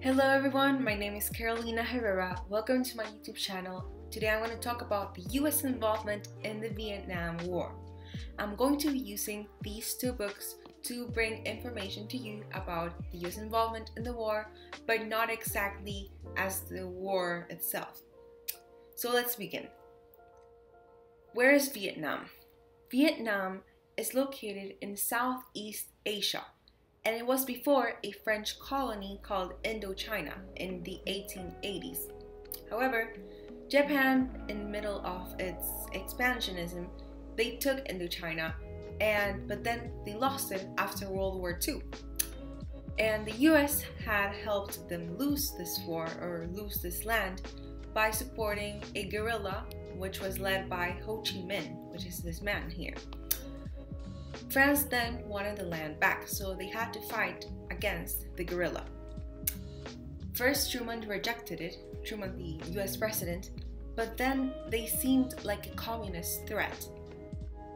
Hello everyone, my name is Carolina Herrera. Welcome to my YouTube channel. Today I'm going to talk about the US involvement in the Vietnam War. I'm going to be using these two books to bring information to you about the US involvement in the war, but not exactly as the war itself. So let's begin. Where is Vietnam? Vietnam is located in Southeast Asia, and it was before a French colony called Indochina in the 1880s. However, Japan, in the middle of its expansionism, they took Indochina, but then they lost it after World War II. And the US had helped them lose this war, or lose this land, by supporting a guerrilla which was led by Ho Chi Minh, which is this man here. France then wanted the land back, so they had to fight against the guerrilla. First, Truman rejected it, Truman the US president, but then they seemed like a communist threat.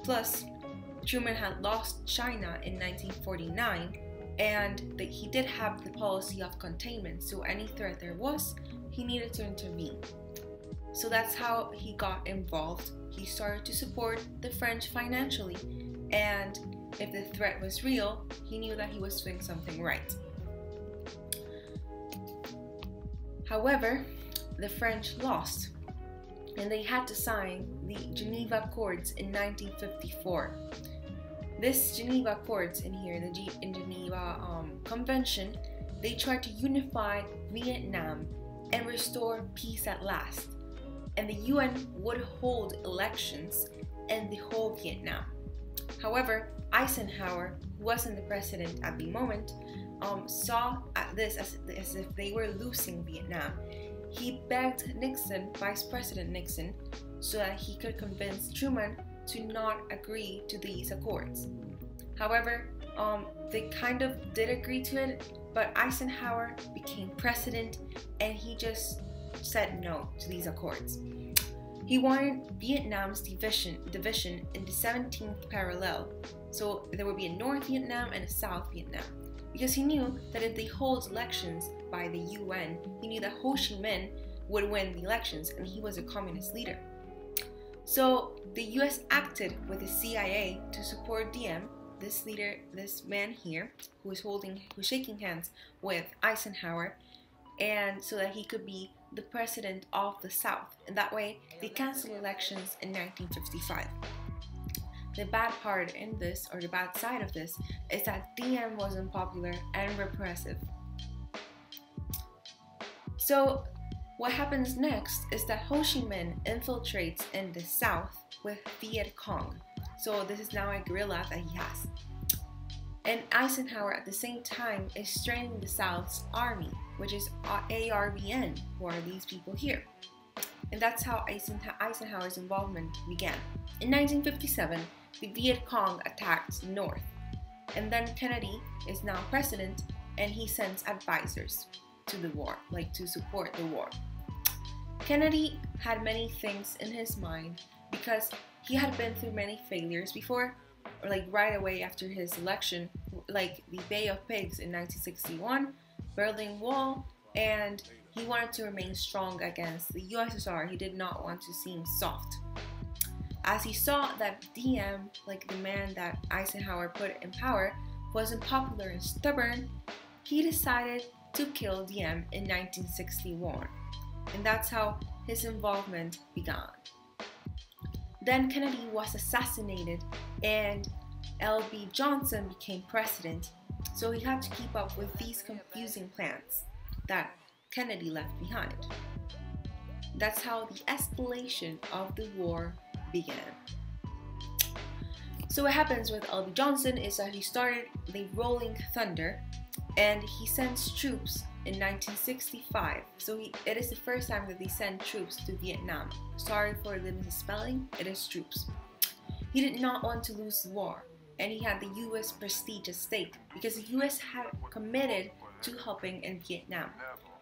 Plus, Truman had lost China in 1949, and he did have the policy of containment, so any threat there was, he needed to intervene. So that's how he got involved. He started to support the French financially, and if the threat was real, he knew that he was doing something right. However, the French lost, and they had to sign the Geneva Accords in 1954. This Geneva Accords in here, in Geneva Convention, they tried to unify Vietnam and restore peace at last. And the UN would hold elections in the whole Vietnam. However, Eisenhower, who wasn't the president at the moment, saw this as if they were losing Vietnam. He begged Nixon, Vice President Nixon, so that he could convince Truman to not agree to these accords. However, they kind of did agree to it, but Eisenhower became president and he just said no to these accords. He wanted Vietnam's division in the 17th parallel, so there would be a North Vietnam and a South Vietnam, because he knew that if they hold elections by the UN, he knew that Ho Chi Minh would win the elections, and he was a communist leader. So the US acted with the CIA to support Diem, this leader, this man here, who's shaking hands with Eisenhower, and so that he could be the president of the South, and that way they canceled elections in 1955. The bad part in this, or the bad side of this, is that Diem was unpopular and repressive. So what happens next is that Ho Chi Minh infiltrates in the South with Viet Cong. So this is now a guerrilla that he has. And Eisenhower at the same time is strengthening the South's army, which is ARVN, who are these people here. And that's how Eisenhower's involvement began. In 1957, the Viet Cong attacked the North. And then Kennedy is now president, and he sends advisors to the war, to support the war. Kennedy had many things in his mind because he had been through many failures before, or right away after his election, like the Bay of Pigs in 1961, Berlin Wall, and he wanted to remain strong against the USSR. He did not want to seem soft. As he saw that Diem, the man that Eisenhower put in power, wasn't popular and stubborn, he decided to kill Diem in 1961. And that's how his involvement began. Then Kennedy was assassinated and L.B. Johnson became president, so he had to keep up with these confusing plans that Kennedy left behind. That's how the escalation of the war began. So what happens with L.B. Johnson is that he started the Rolling Thunder, and he sends troops in 1965. So it is the first time that they send troops to Vietnam. Sorry for the misspelling, it is troops. He did not want to lose the war, and he had the US prestige at stake because the US had committed to helping in Vietnam.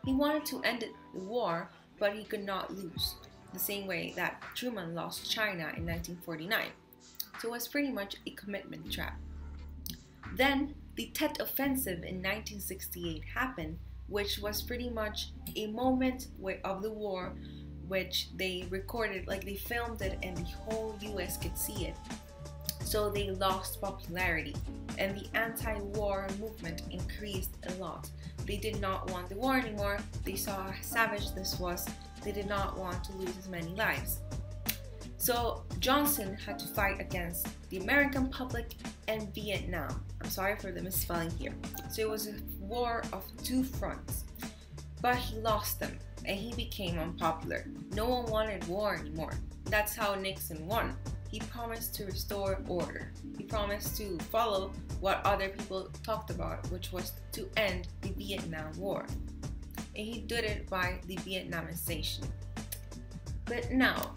He wanted to end the war, but he could not lose, the same way that Truman lost China in 1949. So it was pretty much a commitment trap. Then the Tet Offensive in 1968 happened, which was pretty much a moment of the war which they recorded, like they filmed it and the whole US could see it. So they lost popularity and the anti-war movement increased a lot. They did not want the war anymore. They saw how savage this was. They did not want to lose as many lives. So Johnson had to fight against the American public and Vietnam. I'm sorry for the misspelling here. So it was a war of two fronts, but he lost them and he became unpopular. No one wanted war anymore. That's how Nixon won. He promised to restore order. He promised to follow what other people talked about, which was to end the Vietnam War. And he did it by the Vietnamization. But now,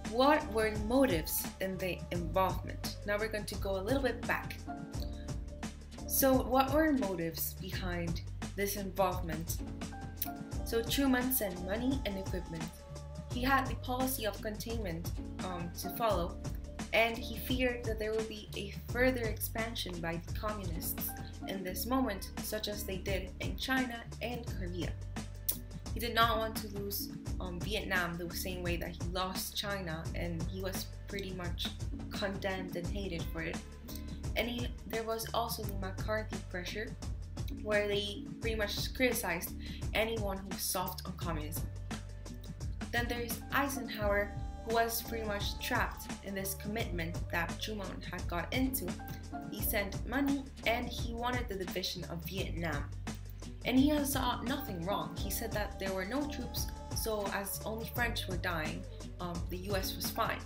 what were the motives in the involvement? Now we're going to go a little bit back. So what were motives behind this involvement? So Truman sent money and equipment. He had the policy of containment to follow, and he feared that there would be a further expansion by the communists in this moment, such as they did in China and Korea. He did not want to lose Vietnam the same way that he lost China, and he was pretty much condemned and hated for it. And there was also the McCarthy pressure, where they pretty much criticized anyone who was soft on communism. Then there's Eisenhower, who was pretty much trapped in this commitment that Truman had got into. He sent money and he wanted the division of Vietnam. And he saw nothing wrong. He said that there were no troops, so as only French were dying, the US was fine.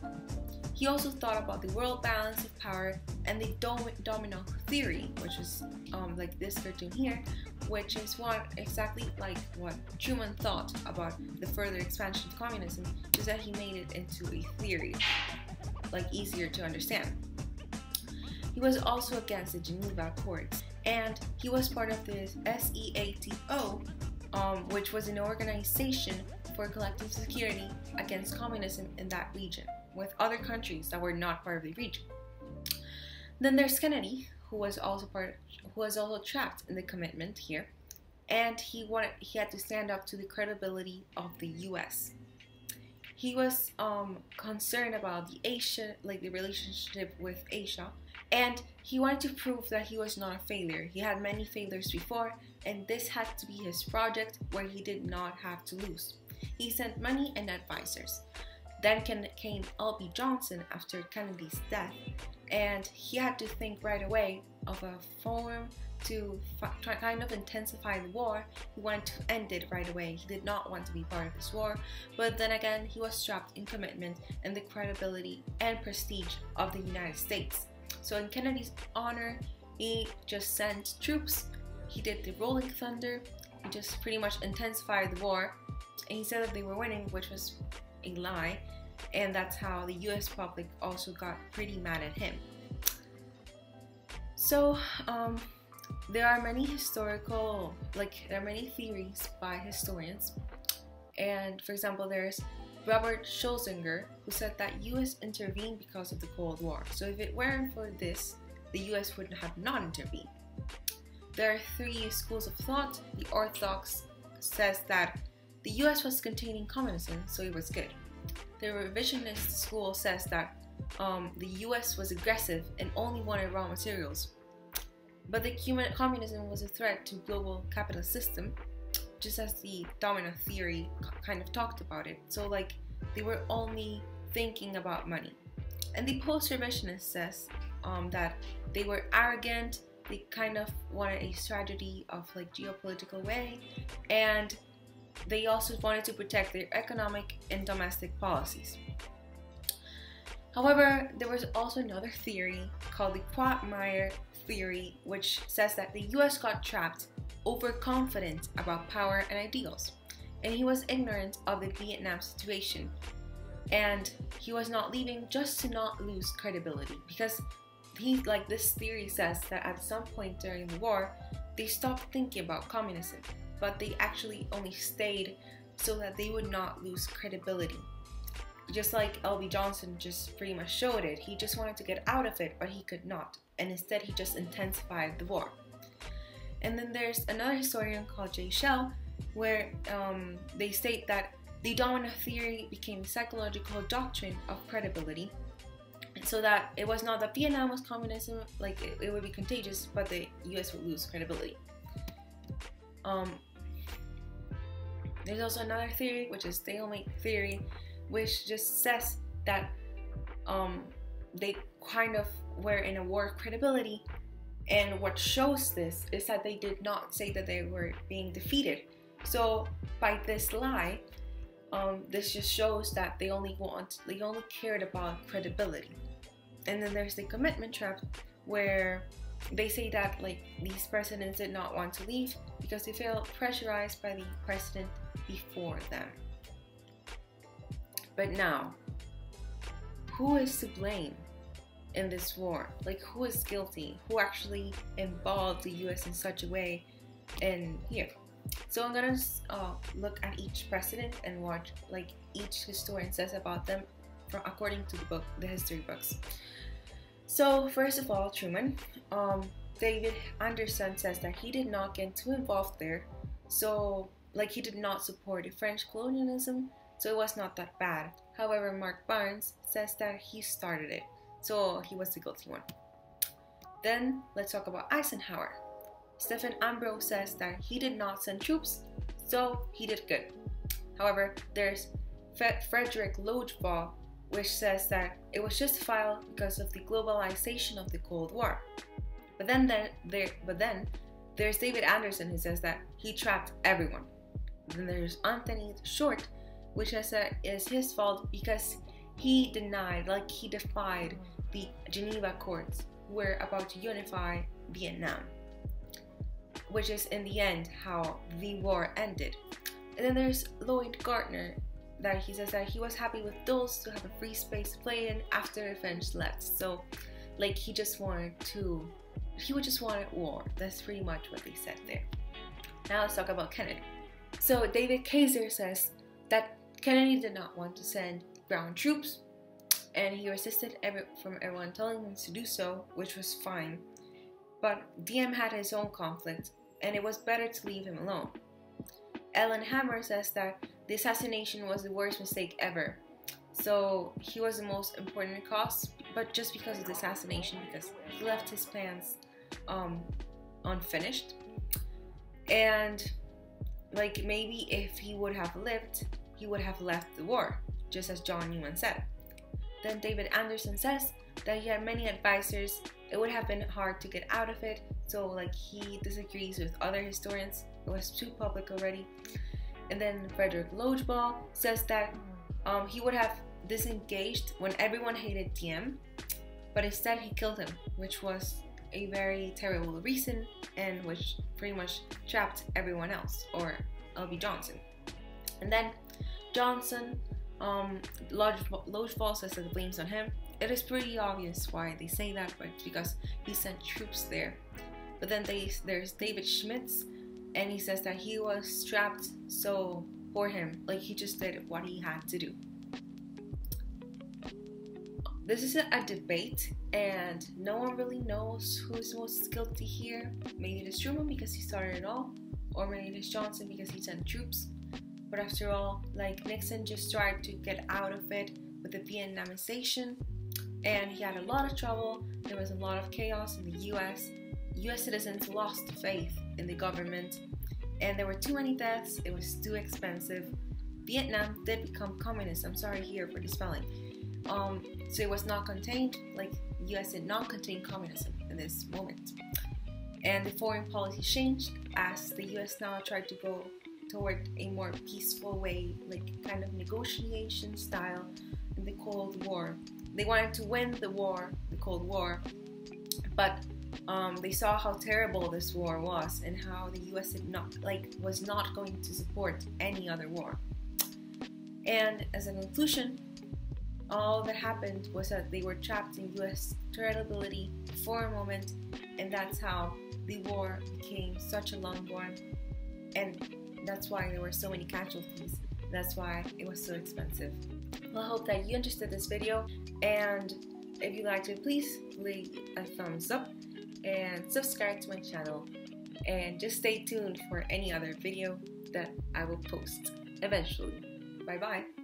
He also thought about the world balance of power and the domino theory, which is like this cartoon here, which is exactly like what Truman thought about the further expansion of communism, just that he made it into a theory, like easier to understand. He was also against the Geneva Accords, and he was part of the SEATO, which was an organization for collective security against communism in that region, with other countries that were not part of the region. Then there's Kennedy, who was also trapped in the commitment here, and he had to stand up to the credibility of the U.S. He was concerned about the relationship with Asia, and he wanted to prove that he was not a failure. He had many failures before, and this had to be his project where he did not have to lose. He sent money and advisors. Then came L.B. Johnson after Kennedy's death, and he had to think right away of a form to kind of intensify the war. He wanted to end it right away. He did not want to be part of this war, but then again, he was trapped in commitment and the credibility and prestige of the United States. So in Kennedy's honor, he just sent troops. He did the Rolling Thunder. He just pretty much intensified the war, and he said that they were winning, which was a lie, and that's how the US public also got pretty mad at him. So there are many theories by historians, and for example there's Robert Schlesinger, who said that US intervened because of the Cold War. So if it weren't for this, the US would have not intervened. There are three schools of thought. The Orthodox says that the US was containing communism, so it was good. The revisionist school says that the US was aggressive and only wanted raw materials. But the communism was a threat to global capitalist system, just as the domino theory kind of talked about it. So like they were only thinking about money. And the post-revisionist says that they were arrogant, they kind of wanted a strategy of like geopolitical way, and they also wanted to protect their economic and domestic policies. However, there was also another theory called the Quagmire theory, which says that the US got trapped, overconfident about power and ideals, and he was ignorant of the Vietnam situation, and he was not leaving just to not lose credibility, because this theory says that at some point during the war, they stopped thinking about communism, but they actually only stayed so that they would not lose credibility. Just like L.B. Johnson just pretty much showed it, he just wanted to get out of it, but he could not, and instead he just intensified the war. And then there's another historian called J. Shell, where they state that the dominant theory became a psychological doctrine of credibility, so that it was not that Vietnam was communism, like it would be contagious, but the US would lose credibility. There's also another theory, which is Stalemate theory, which just says that they kind of were in a war of credibility, and what shows this is that they did not say that they were being defeated. So by this lie, this just shows that they only cared about credibility. And then there's the commitment trap, where they say that like these presidents did not want to leave because they felt pressurized by the president before them. But now, who is to blame in this war? Like, who is guilty? Who actually involved the US in such a way in here? So I'm gonna look at each president and watch like each historian says about them according to the book, the history books. So first of all, Truman. David Anderson says that he did not get too involved there, so like he did not support the French colonialism, so it was not that bad. However, Mark Barnes says that he started it, so he was the guilty one. Then let's talk about Eisenhower. Stephen Ambrose says that he did not send troops, so he did good. However, there's Frederick Lodgebaugh, which says that it was justified because of the globalization of the Cold War. But then there's David Anderson, who says that he trapped everyone. Then there's Anthony Short, which says that it is his fault because he defied the Geneva Accords, who were about to unify Vietnam, which is in the end how the war ended. And then there's Lloyd Gardner, that he says that he was happy with Dulles to have a free space to play in after the French left. So like he just wanted war. That's pretty much what they said there. Now let's talk about Kennedy. So David Kaiser says that Kennedy did not want to send ground troops, and he resisted from everyone telling him to do so, which was fine. But Diem had his own conflict, and it was better to leave him alone. Ellen Hammer says that the assassination was the worst mistake ever. So he was the most important cause, but just because of the assassination, because he left his plans unfinished. And like maybe if he would have lived, he would have left the war, just as John Newman said. Then David Anderson says that he had many advisors. It would have been hard to get out of it. So like he disagrees with other historians. It was too public already. And then Frederick Lodgebaugh says that he would have disengaged when everyone hated Diem, but instead he killed him, which was a very terrible reason, and which pretty much trapped everyone else, or L.B. Johnson. And then Johnson, Lodgebaugh says that the blame's on him. It is pretty obvious why they say that, but it's because he sent troops there. But then there's David Schmitz, and he says that he was trapped, so for him, like he just did what he had to do. This is a debate, and no one really knows who is most guilty here. Maybe it is Truman because he started it all, or maybe it is Johnson because he sent troops. But after all, like Nixon just tried to get out of it with the Vietnamization, and he had a lot of trouble. There was a lot of chaos in the US. US citizens lost faith in the government, and there were too many deaths. It was too expensive. Vietnam did become communist. I'm sorry here for the spelling. So it was not contained, like the US did not contain communism in this moment. And the foreign policy changed as the US now tried to go toward a more peaceful way, like kind of negotiation style in the Cold War. They wanted to win the war, the Cold War, but they saw how terrible this war was and how the US was not going to support any other war. And as a conclusion, all that happened was that they were trapped in US credibility for a moment, and that's how the war became such a long one, and that's why there were so many casualties. That's why it was so expensive. Well, I hope that you understood this video, and if you liked it, please leave a thumbs up and subscribe to my channel. and just stay tuned for any other video that I will post eventually. Bye bye.